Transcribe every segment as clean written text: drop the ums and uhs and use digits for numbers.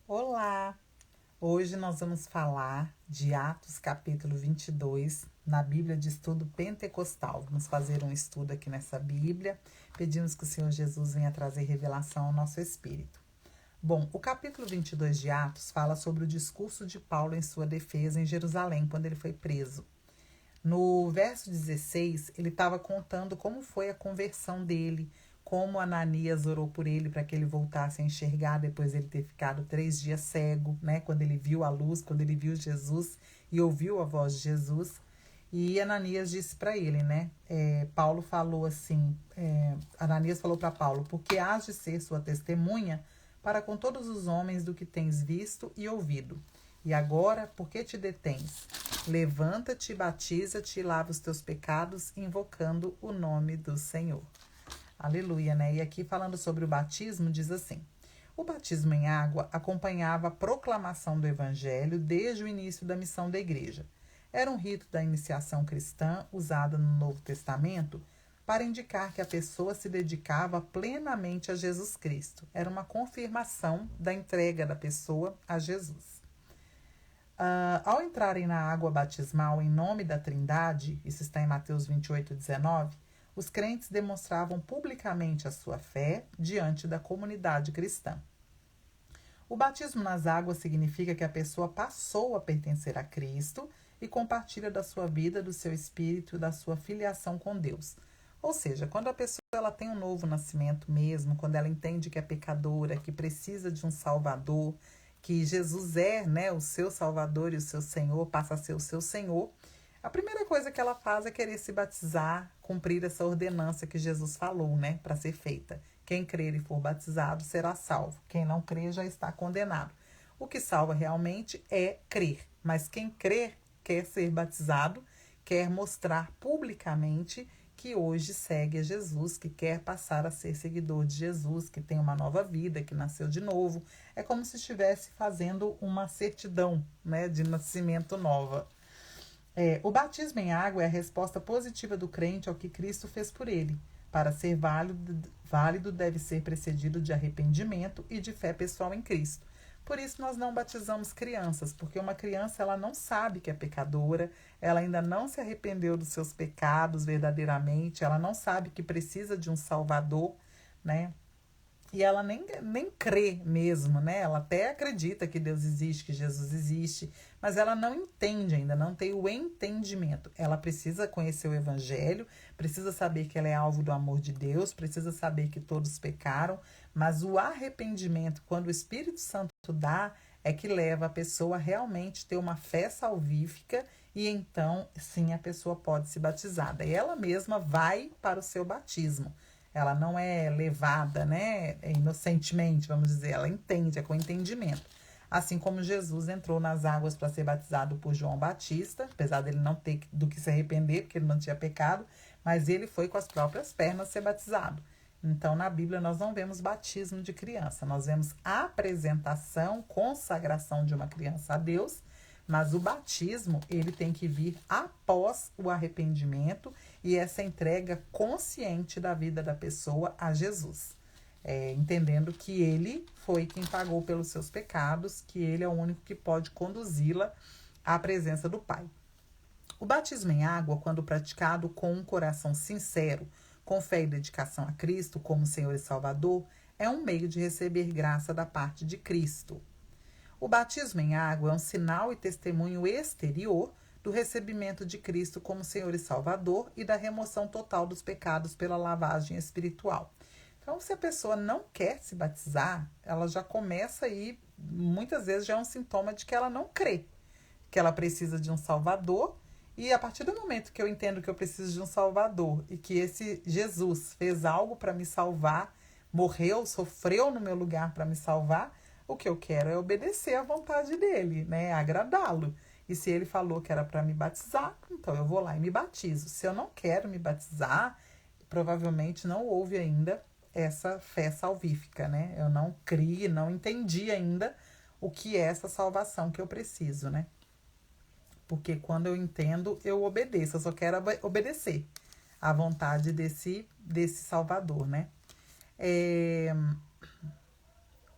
Olá! Hoje nós vamos falar de Atos capítulo 22, na Bíblia de Estudo Pentecostal. Vamos fazer um estudo aqui nessa Bíblia. Pedimos que o Senhor Jesus venha trazer revelação ao nosso espírito. Bom, o capítulo 22 de Atos fala sobre o discurso de Paulo em sua defesa em Jerusalém, quando ele foi preso. No verso 16, ele estava contando como foi a conversão dele, como Ananias orou por ele para que ele voltasse a enxergar depois de ele ter ficado 3 dias cego, né? Quando ele viu a luz, quando ele viu Jesus e ouviu a voz de Jesus. E Ananias disse para ele, né? Paulo falou assim, Ananias falou para Paulo, porque hás de ser sua testemunha para com todos os homens do que tens visto e ouvido. E agora, por que te detens? Levanta-te, batiza-te e lava os teus pecados, invocando o nome do Senhor. Aleluia, né? E aqui falando sobre o batismo, diz assim: o batismo em água acompanhava a proclamação do evangelho desde o início da missão da igreja. Era um rito da iniciação cristã usada no Novo Testamento para indicar que a pessoa se dedicava plenamente a Jesus Cristo. Era uma confirmação da entrega da pessoa a Jesus. Ao entrarem na água batismal em nome da Trindade, isso está em Mateus 28:19, os crentes demonstravam publicamente a sua fé diante da comunidade cristã. O batismo nas águas significa que a pessoa passou a pertencer a Cristo e compartilha da sua vida, do seu espírito, da sua filiação com Deus. Ou seja, quando a pessoa ela tem um novo nascimento mesmo, quando ela entende que é pecadora, que precisa de um Salvador, que Jesus é, né, o seu Salvador e o seu Senhor, passa a ser o seu Senhor, a primeira coisa que ela faz é querer se batizar, cumprir essa ordenança que Jesus falou, né, para ser feita. Quem crer e for batizado será salvo. Quem não crer já está condenado. O que salva realmente é crer. Mas quem crer quer ser batizado, quer mostrar publicamente que hoje segue a Jesus, que quer passar a ser seguidor de Jesus, que tem uma nova vida, que nasceu de novo. É como se estivesse fazendo uma certidão, né, de nascimento nova. O batismo em água é a resposta positiva do crente ao que Cristo fez por ele. Para ser válido deve ser precedido de arrependimento e de fé pessoal em Cristo. Por isso nós não batizamos crianças, porque uma criança ela não sabe que é pecadora, ela ainda não se arrependeu dos seus pecados verdadeiramente, ela não sabe que precisa de um Salvador, né? E ela nem crê mesmo, né? Ela até acredita que Deus existe, que Jesus existe, mas ela não entende ainda, não tem o entendimento. Ela precisa conhecer o Evangelho, precisa saber que ela é alvo do amor de Deus, precisa saber que todos pecaram, mas o arrependimento, quando o Espírito Santo dá, é que leva a pessoa a realmente ter uma fé salvífica e então, sim, a pessoa pode se batizar. Daí ela mesma vai para o seu batismo. Ela não é levada, né, inocentemente, vamos dizer, ela entende, é com entendimento. Assim como Jesus entrou nas águas para ser batizado por João Batista, apesar dele não ter do que se arrepender, porque ele não tinha pecado, mas ele foi com as próprias pernas ser batizado. Então, na Bíblia, nós não vemos batismo de criança, nós vemos apresentação, consagração de uma criança a Deus, mas o batismo, ele tem que vir após o arrependimento e essa entrega consciente da vida da pessoa a Jesus. Entendendo que ele foi quem pagou pelos seus pecados, que ele é o único que pode conduzi-la à presença do Pai. O batismo em água, quando praticado com um coração sincero, com fé e dedicação a Cristo como Senhor e Salvador, é um meio de receber graça da parte de Cristo. O batismo em água é um sinal e testemunho exterior do recebimento de Cristo como Senhor e Salvador e da remoção total dos pecados pela lavagem espiritual. Então, se a pessoa não quer se batizar, ela já começa aí, muitas vezes já é um sintoma de que ela não crê, que ela precisa de um Salvador. E a partir do momento que eu entendo que eu preciso de um Salvador e que esse Jesus fez algo para me salvar, morreu, sofreu no meu lugar para me salvar, o que eu quero é obedecer à vontade dele, né? Agradá-lo. E se ele falou que era para me batizar, então eu vou lá e me batizo. Se eu não quero me batizar, provavelmente não houve ainda essa fé salvífica, né? Eu não criei, não entendi ainda o que é essa salvação que eu preciso, né? Porque quando eu entendo, eu obedeço. Eu só quero obedecer à vontade desse Salvador, né?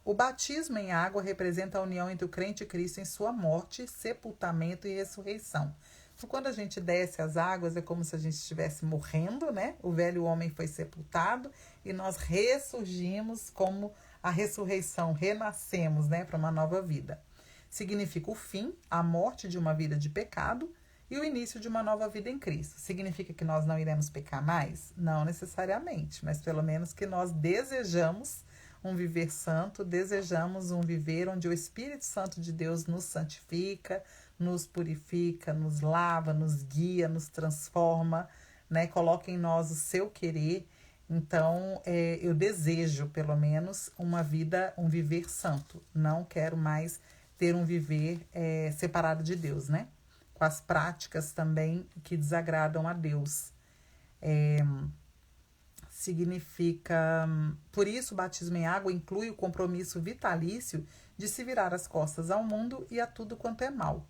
O batismo em água representa a união entre o crente e Cristo em sua morte, sepultamento e ressurreição. Então, quando a gente desce as águas, é como se a gente estivesse morrendo, né? O velho homem foi sepultado e nós ressurgimos como a ressurreição, renascemos, né? Para uma nova vida. Significa o fim, a morte de uma vida de pecado e o início de uma nova vida em Cristo. Significa que nós não iremos pecar mais? Não necessariamente, mas pelo menos que nós desejamos um viver santo, desejamos um viver onde o Espírito Santo de Deus nos santifica, nos purifica, nos lava, nos guia, nos transforma, né? Coloca em nós o seu querer. Então, eu desejo, pelo menos, uma vida, um viver santo. Não quero mais ter um viver separado de Deus, né? Com as práticas também que desagradam a Deus. Significa... Por isso, o batismo em água inclui o compromisso vitalício de se virar as costas ao mundo e a tudo quanto é mal.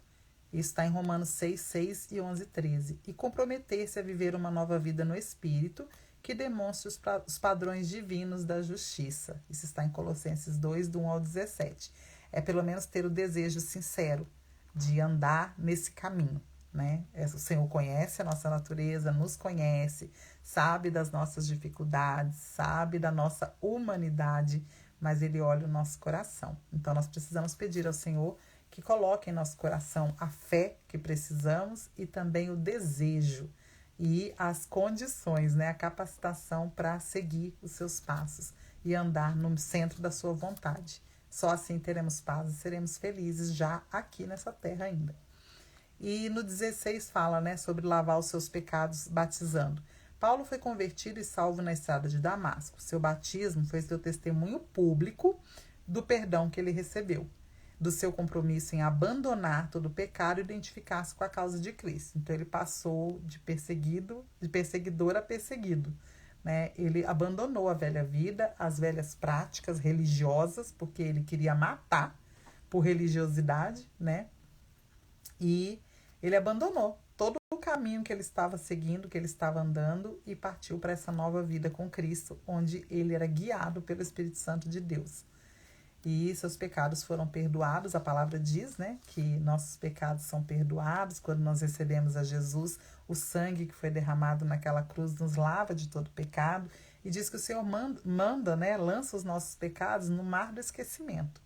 Isso está em Romanos 6, 6 e 11, 13. E comprometer-se a viver uma nova vida no Espírito que demonstre os padrões divinos da justiça. Isso está em Colossenses 2, do 1 ao 17. É pelo menos ter o desejo sincero de andar nesse caminho, né? O Senhor conhece a nossa natureza, nos conhece, sabe das nossas dificuldades, sabe da nossa humanidade, mas Ele olha o nosso coração. Então, nós precisamos pedir ao Senhor que coloque em nosso coração a fé que precisamos e também o desejo e as condições, né? A capacitação para seguir os seus passos e andar no centro da sua vontade. Só assim teremos paz e seremos felizes já aqui nessa terra ainda. E no 16 fala, né, sobre lavar os seus pecados batizando. Paulo foi convertido e salvo na estrada de Damasco. Seu batismo foi seu testemunho público do perdão que ele recebeu, do seu compromisso em abandonar todo o pecado e identificar-se com a causa de Cristo. Então ele passou de perseguidor a perseguido, né? Ele abandonou a velha vida, as velhas práticas religiosas, porque ele queria matar por religiosidade, né? E ele abandonou todo o caminho que ele estava seguindo, que ele estava andando e partiu para essa nova vida com Cristo, onde ele era guiado pelo Espírito Santo de Deus. E seus pecados foram perdoados. A palavra diz, né, que nossos pecados são perdoados quando nós recebemos a Jesus. O sangue que foi derramado naquela cruz nos lava de todo pecado. E diz que o Senhor manda, né, lança os nossos pecados no mar do esquecimento.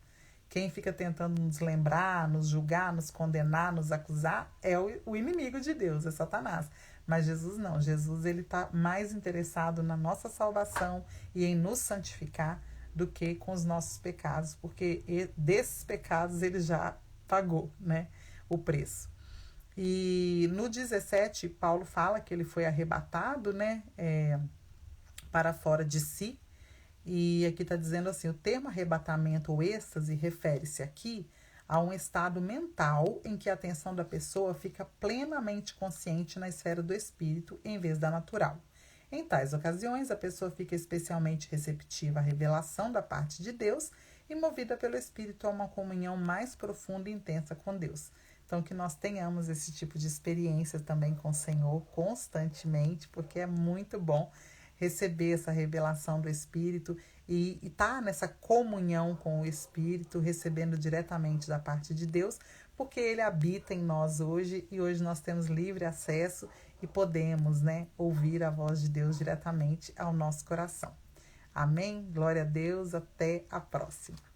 Quem fica tentando nos lembrar, nos julgar, nos condenar, nos acusar é o inimigo de Deus, é Satanás. Mas Jesus não. Jesus ele está mais interessado na nossa salvação e em nos santificar do que com os nossos pecados, porque desses pecados ele já pagou, né, o preço. E no 17, Paulo fala que ele foi arrebatado, né, para fora de si. E aqui está dizendo assim, o termo arrebatamento ou êxtase refere-se aqui a um estado mental em que a atenção da pessoa fica plenamente consciente na esfera do espírito em vez da natural. Em tais ocasiões, a pessoa fica especialmente receptiva à revelação da parte de Deus e movida pelo Espírito a uma comunhão mais profunda e intensa com Deus. Então, que nós tenhamos esse tipo de experiência também com o Senhor constantemente, porque é muito bom receber essa revelação do Espírito e estar nessa comunhão com o Espírito, recebendo diretamente da parte de Deus, porque Ele habita em nós hoje e hoje nós temos livre acesso e podemos, né, ouvir a voz de Deus diretamente ao nosso coração. Amém? Glória a Deus, até a próxima.